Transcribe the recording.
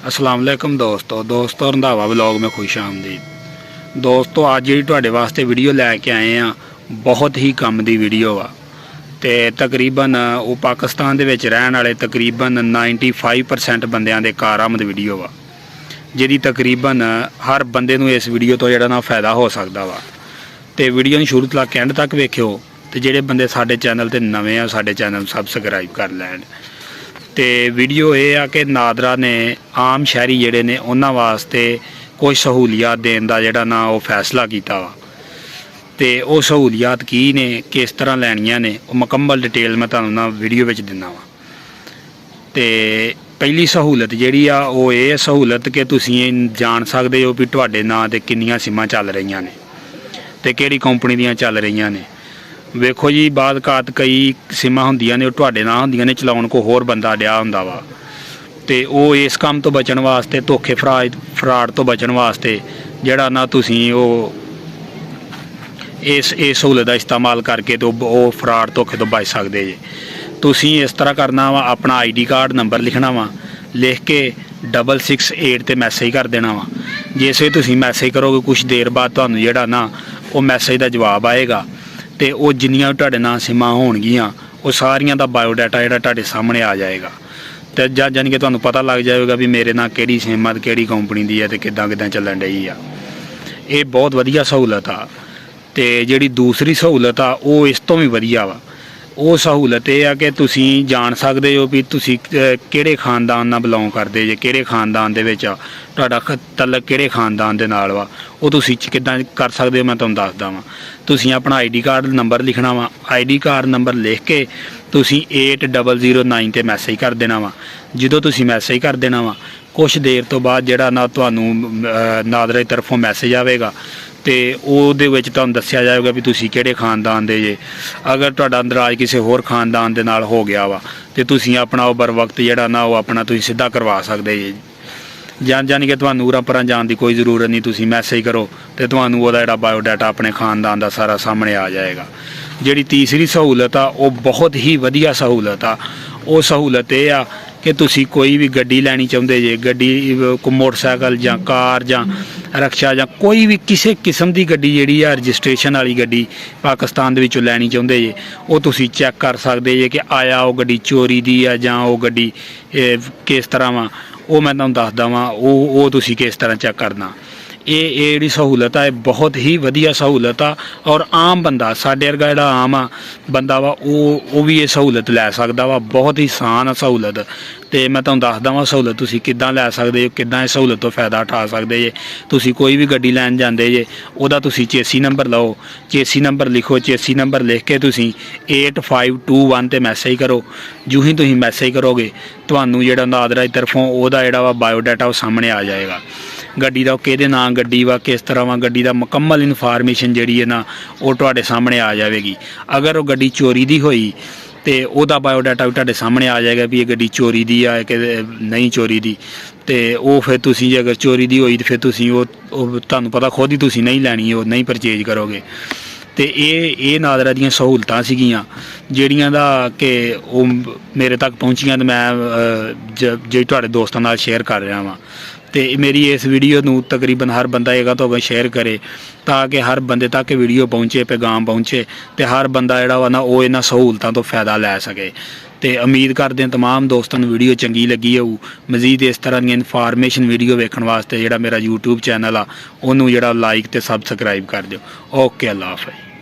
अस्सलाम वालेकुम दोस्तों रंधावा व्लॉग में खुश आमदीद। दोस्तों अज जी तुहाडे वास्ते वीडियो लैके आए हैं, बहुत ही कम दी वीडियो आ ते तकरीबन वो पाकिस्तान दे विच रहन वाले तकरीबन 95% बंदियां दे कारामद वीडियो आ, जिहदी तकरीबन हर बंदे नूं इस वीडियो तो जिहड़ा ना फ़ायदा हो सकदा वा। ते वीडियो नूं शुरू तो एंड तक वेखियो ते जिहड़े बंदे साडे चैनल ते नवें आ साडे चैनल सबसक्राइब कर लैण। तो वीडियो ये आ कि नादरा ने आम शहरी जिहड़े ने उन्हां वास्ते कुछ सहूलियात देण दा जिहड़ा ना वो फैसला कीता वा। ते वो सहूलियात की ने, किस तरह लैणियां ने, वो मुकम्मल डिटेल मैं तुहानूं ना वीडियो विच दिन्ना वा। ते पहली सहूलत जिहड़ी आ वो ये सहूलत कि तुसीं जान सकदे हो भी तुहाडे नां ते किन्नियां सिमां चल रहीआं ने ते किहड़ी कंपनी दीयां चल रहीआं ने। वेखो जी बाद कात कई सिमां होंदियां ने तुहाडे नां होंदियां ने, चलाउण को होर बंदा डिया हुंदा वा। ते वो इस काम तो बचण वास्ते, धोखे फराड तो बचण वास्ते जिहड़ा ना तुसीं वो इस सहूलत का इस्तेमाल करके तो वो फराड धोखे तो बच सकते जे। तुसीं इस तरह करना वा, अपना ID कार्ड नंबर लिखना वा, लिख के 668 ते मैसेज कर देना वा। जिस तुसीं मैसेज करोगे कुछ देर बाद तुहानूं जिहड़ा ना वो मैसेज का जवाब आएगा ते वो जिन्नियां तुहाडे नाल सिमां होणगियां वो सारियां दा बायोडाटा जिहड़ा तुहाडे सामने आ जाएगा। तो जानी कि तुहानूं पता लग जाएगा भी मेरे नाल किहड़ी सिम आ, किहड़ी कंपनी दी है ते किदां चलन रही आ। ये बहुत वधिया सहूलत आ। ते जिहड़ी दूसरी सहूलत आ वो इस तो भी वधिया वा। वो सहूलत ये आ कि तुसीं जान सकदे हो भी तुसीं किहड़े खानदान नाल बिलोंग करदे जे, किहड़े खानदान दे विच तुहाडा तलक किहड़े खानदान दे नाल वा। वो तुसीं किदां कर सकदे हो मैं तुहानूं दसदा वां। तुसीं अपना ID कार्ड नंबर लिखना वा, ID कार्ड नंबर लिख के तुसीं 8009 ते मैसेज कर देना वा। जदों तुसीं मैसेज कर देना वा कुछ देर तो बाद जिहड़ा ना तुहानूं नादरा दी तरफों मैसेज आवेगा ते ਉਹਦੇ ਵਿੱਚ ਤੁਹਾਨੂੰ ਦੱਸਿਆ ਜਾਏਗਾ ਵੀ ਤੁਸੀਂ ਕਿਹੜੇ ਖਾਨਦਾਨ ਦੇ ਜੇ। ਅਗਰ ਤੁਹਾਡਾ ਅੰਦਰਾਜ ਕਿਸੇ ਹੋਰ ਖਾਨਦਾਨ ਦੇ ਨਾਲ ਹੋ ਗਿਆ ਵਾ ਤੇ ਤੁਸੀਂ ਆਪਣਾ ਉਹ ਬਰ ਵਕਤ ਜਿਹੜਾ ਨਾ ਉਹ ਆਪਣਾ ਤੁਸੀਂ ਸਿੱਧਾ ਕਰਵਾ ਸਕਦੇ ਜੇ। ਜਾਣੀ ਕਿ ਤੁਹਾਨੂੰ ਉਰਾਂ ਪਰਾਂ ਜਾਣ ਦੀ ਕੋਈ ਜ਼ਰੂਰਤ ਨਹੀਂ, ਤੁਸੀਂ ਮੈਸੇਜ ਕਰੋ ਤੇ ਤੁਹਾਨੂੰ ਉਹਦਾ ਜਿਹੜਾ ਬਾਇਓਡਾਟਾ ਆਪਣੇ ਖਾਨਦਾਨ ਦਾ ਸਾਰਾ ਸਾਹਮਣੇ ਆ ਜਾਏਗਾ। ਜਿਹੜੀ ਤੀਸਰੀ सहूलत ਆ ਉਹ ਬਹੁਤ ਹੀ ਵਧੀਆ सहूलत ਆ। ਉਹ सहूलत ਇਹ ਆ कि तुसी कोई भी गड्डी लैनी चाहुंदे जे, गड्डी को मोटरसाइकिल जां कार जां रक्शा जां कोई भी किसी किस्म की गड्डी जिहड़ी आ रजिस्ट्रेशन वाली गड्डी पाकिस्तान दे विचों लैनी चाहुंदे जे, वो तुसी चैक कर सकदे जे कि आया वो गड्डी चोरी दी आ जां वो गड्डी किस तरह वा। वो मैं तुहानूं दसदा वां वो तुसी किस तरह चैक करना। ये जिहड़ी सहूलत है बहुत ही वधिया सहूलत आ। और आम बंदा साडे वर्गा जिहड़ा आम आ बंदा वा वो भी ये सहूलत लै सकदा वा। बहुत ही आसान आ सहूलत। तो मैं तुहानूं दसदा वां सहूलत तुसीं किद्दां लै सकदे हो, किद्दां इस सहूलत तो फायदा उठा सकदे जे। तुसीं कोई भी गड्डी लैन जांदे जे उहदा तुसीं चेसी नंबर लओ, चेसी नंबर लिखो, चेसी नंबर लिख के तुसीं 8521 ते मैसेज करो। जो ही तुसीं मैसेज करोगे तुहानूं जिहड़ा नादरा दी तरफों उहदा जिहड़ा वा बायोडाटा वो सामने आ जाएगा। गड्डी का किहदे नां गड्डी वा, किस तरह वा गड्डी का मुकम्मल इनफॉर्मेशन जिहड़ी है ना वो तुहाडे सामने आ जाएगी। अगर वो गड्डी चोरी दी होई तो वह बायोडाटा भी तुहाडे सामने आ जाएगा भी ये गड्डी चोरी दी आ कि नहीं चोरी दी। तो वो फिर तुसीं जे अगर चोरी दी होई तो फिर तुसीं वो तुहानूं पता खुद ही तुसीं नहीं लैनी, वो नहीं परचेज करोगे। तो ये नादरा दीयां सहूलतां सीगियां जिहड़ियां दा कि वो मेरे तक पहुँचियां तो मैं जे तुहाडे दोस्तां नाल शेयर कर रहा वां। तो मेरी इस वीडियो नूं तकरीबन हर बंदा एगा तो शेयर करे ताकि हर बंदे तक वीडियो पहुँचे, पैगाम पहुँचे तो हर बंदा जिहड़ा वा ना वो इन्हां सहूलतां तो फ़ायदा लै सके। तो उम्मीद करते हैं तमाम दोस्तों नूं वीडियो चंगी लगी होऊ। मजीद इस तरह दी इनफॉर्मेशन वीडियो वेखण वास्ते जिहड़ा मेरा YouTube चैनल आ उहनूं जिहड़ा लाइक ते सबसक्राइब कर दिओ। ओके, अल्लाह हाफ़िज़।